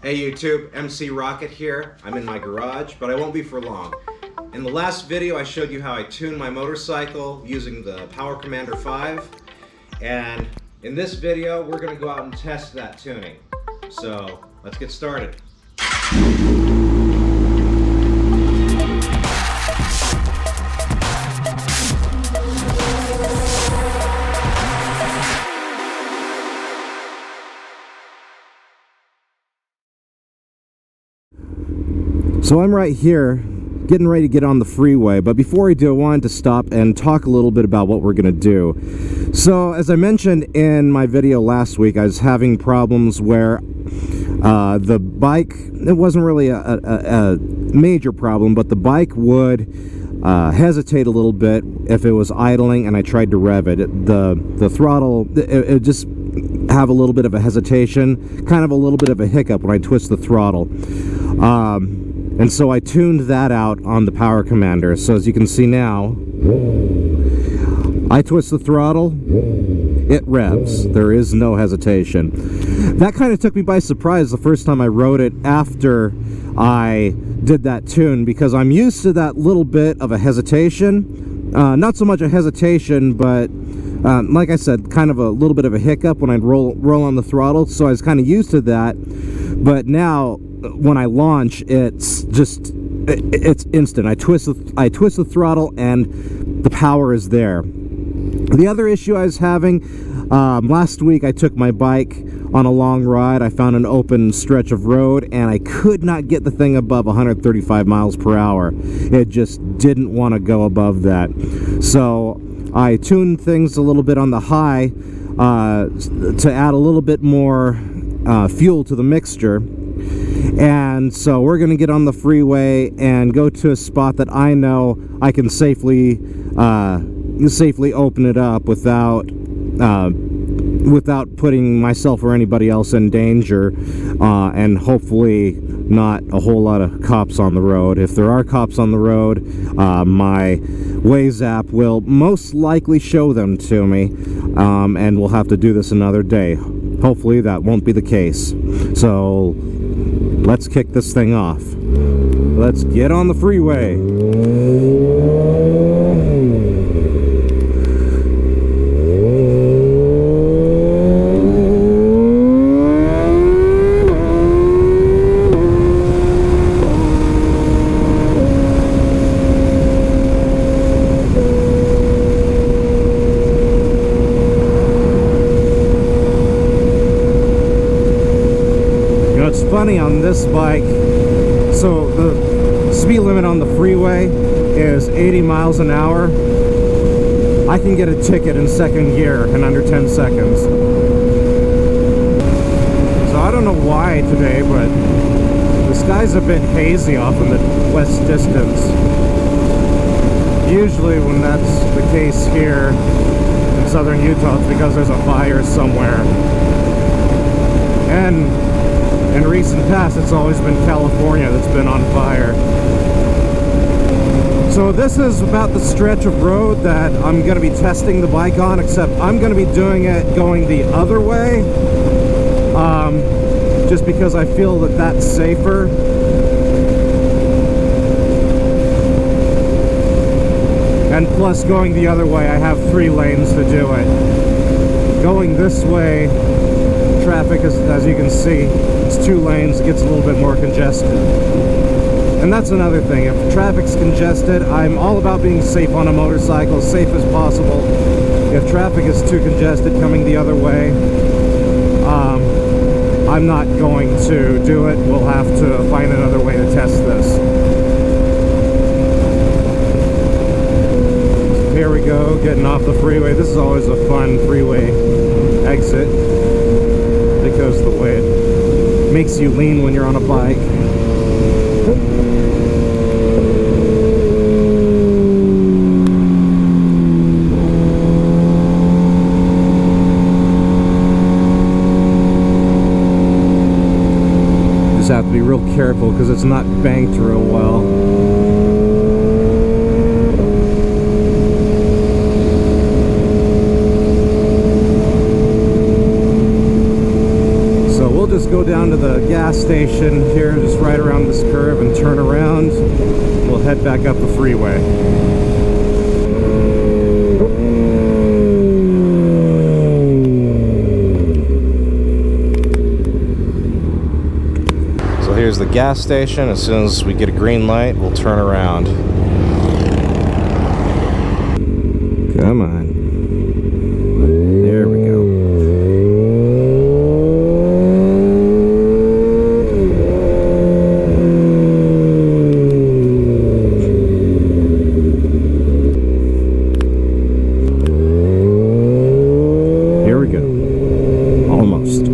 Hey YouTube, MC Rockett here. I'm in my garage, but I won't be for long. In the last video I showed you how I tuned my motorcycle using the Power Commander 5, and in this video we're going to go out and test that tuning. So let's get started. So I'm right here, getting ready to get on the freeway, but before I do, I wanted to stop and talk a little bit about what we're going to do. So, as I mentioned in my video last week, I was having problems where the bike, it wasn't really a major problem, but the bike would hesitate a little bit if it was idling and I tried to rev it. The throttle, it just have a little bit of a hesitation, kind of a little bit of a hiccup when I twist the throttle. And so I tuned that out on the Power Commander. So as you can see now, I twist the throttle, it revs. There is no hesitation. That kind of took me by surprise the first time I rode it after I did that tune, because I'm used to that little bit of a hesitation. Not so much a hesitation, but like I said, kind of a little bit of a hiccup when I'd roll on the throttle. So I was kind of used to that. But now, when I launch, it's instant. I twist the throttle and the power is there. The other issue I was having, last week I took my bike on a long ride. I found an open stretch of road and I could not get the thing above 135 miles per hour. It just didn't want to go above that. So I tuned things a little bit on the high to add a little bit more fuel to the mixture. And so we're going to get on the freeway and go to a spot that I know I can safely open it up without putting myself or anybody else in danger, and hopefully not a whole lot of cops on the road. If there are cops on the road, my Waze app will most likely show them to me, and we'll have to do this another day. Hopefully that won't be the case. So let's kick this thing off. Let's get on the freeway. Funny on this bike, so the speed limit on the freeway is 80 miles an hour. I can get a ticket in second gear in under 10 seconds. So I don't know why today, but the sky's a bit hazy off in the west distance. Usually when that's the case here in southern Utah, it's because there's a fire somewhere. And in recent past, it's always been California that's been on fire. So this is about the stretch of road that I'm going to be testing the bike on, except I'm going to be doing it going the other way, just because I feel that that's safer. And plus, going the other way, I have 3 lanes to do it. Going this way, traffic, as you can see, it's 2 lanes, it gets a little bit more congested. And that's another thing, if traffic's congested, I'm all about being safe on a motorcycle, as safe as possible. If traffic is too congested coming the other way, I'm not going to do it. We'll have to find another way to test this. Here we go, getting off the freeway. This is always a fun freeway exit, because the way it makes you lean when you're on a bike. Just have to be real careful because it's not banked real well. So we'll just go down to the gas station here, just right around this curve, and turn around. We'll head back up the freeway. So here's the gas station. As soon as we get a green light, we'll turn around. Come on. There we go. Here we go. Almost.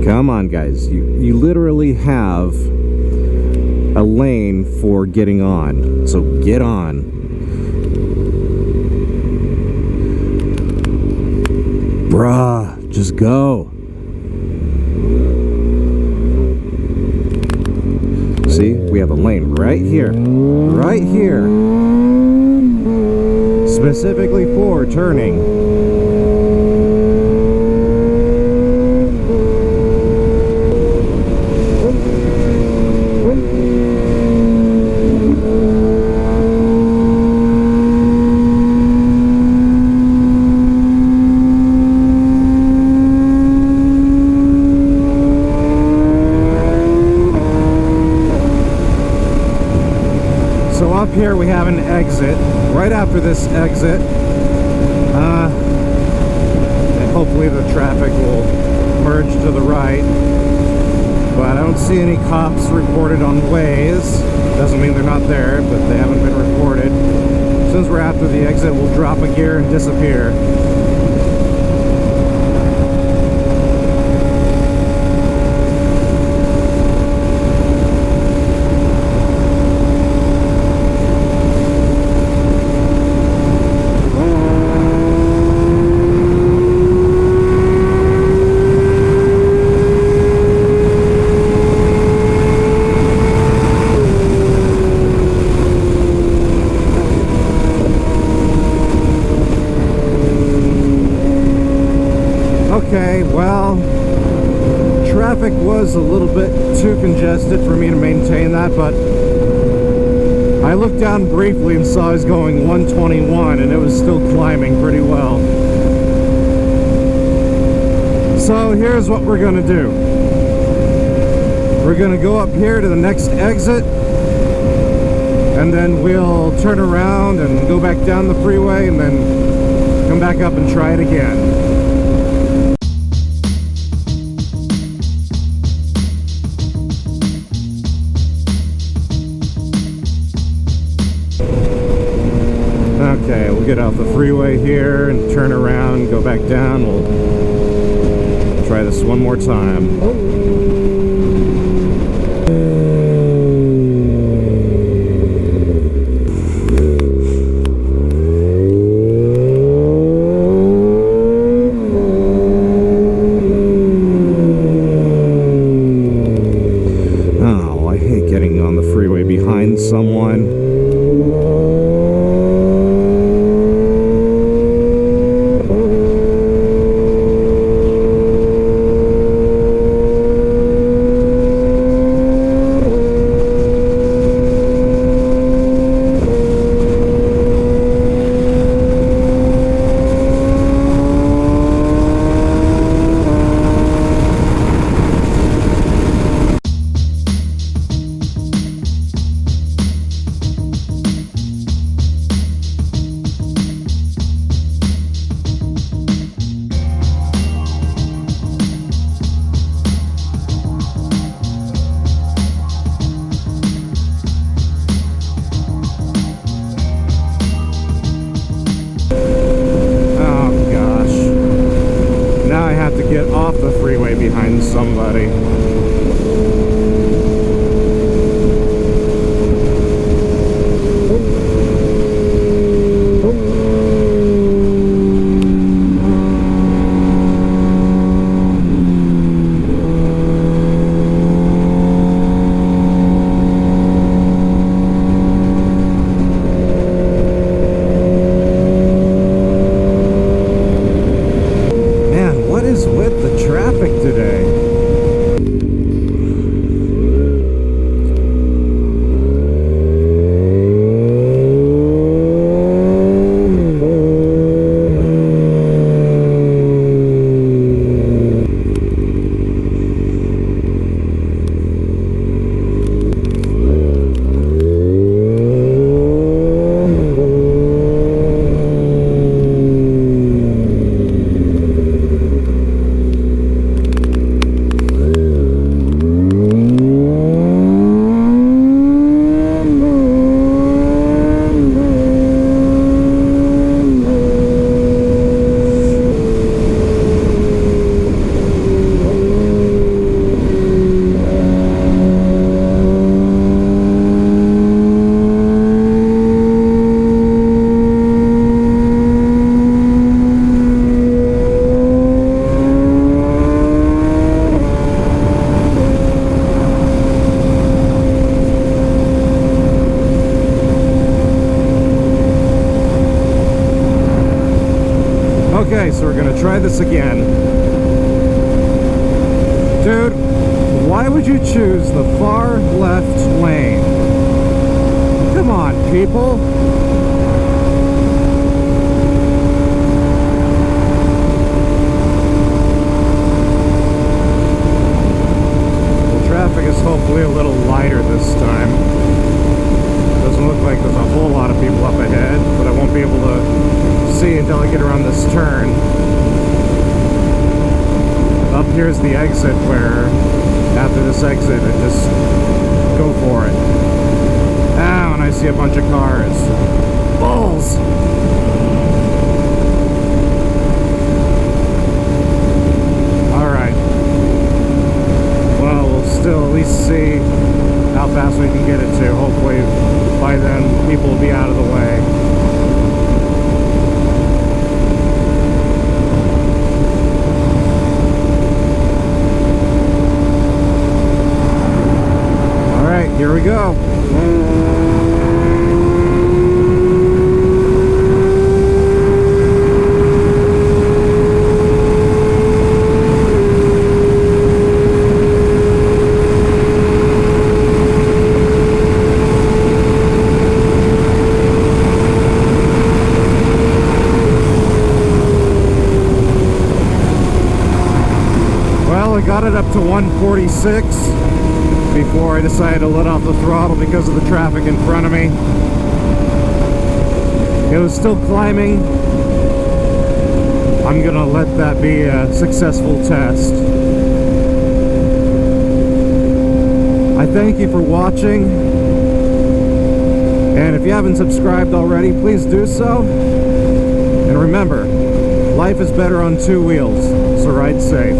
Come on, guys. You literally have a lane for getting on, so get on. Bruh, just go. See, we have a lane right here, specifically for turning. So up here we have an exit. Right after this exit, and hopefully the traffic will merge to the right. But I don't see any cops reported on Waze. Doesn't mean they're not there, but they haven't been reported. As soon as we're after the exit, we'll drop a gear and disappear. Okay, well, traffic was a little bit too congested for me to maintain that, but I looked down briefly and saw I was going 121 and it was still climbing pretty well. So here's what we're gonna do. We're gonna go up here to the next exit, and then we'll turn around and go back down the freeway and then come back up and try it again. Okay, we'll get off the freeway here and turn around, go back down. We'll try this one more time. Oh, I hate getting on the freeway behind someone. Get off the freeway behind somebody. Okay, so we're gonna try this again. Dude, why would you choose the far left lane? Come on, people. The traffic is hopefully a little lighter this time. Doesn't look like there's a whole lot of people up ahead, but I won't be able to see until I get around this turn. Up here's the exit where after this exit I just go for it. Ah, and I see a bunch of cars. Bulls! Alright. Well, we'll still at least see how fast we can get it to. Hopefully by then people will be out of the way. Here we go. Well, I got it up to 146. Before I decided to let off the throttle because of the traffic in front of me. It was still climbing. I'm gonna let that be a successful test. I thank you for watching, and if you haven't subscribed already, please do so. And remember, life is better on two wheels, so ride safe.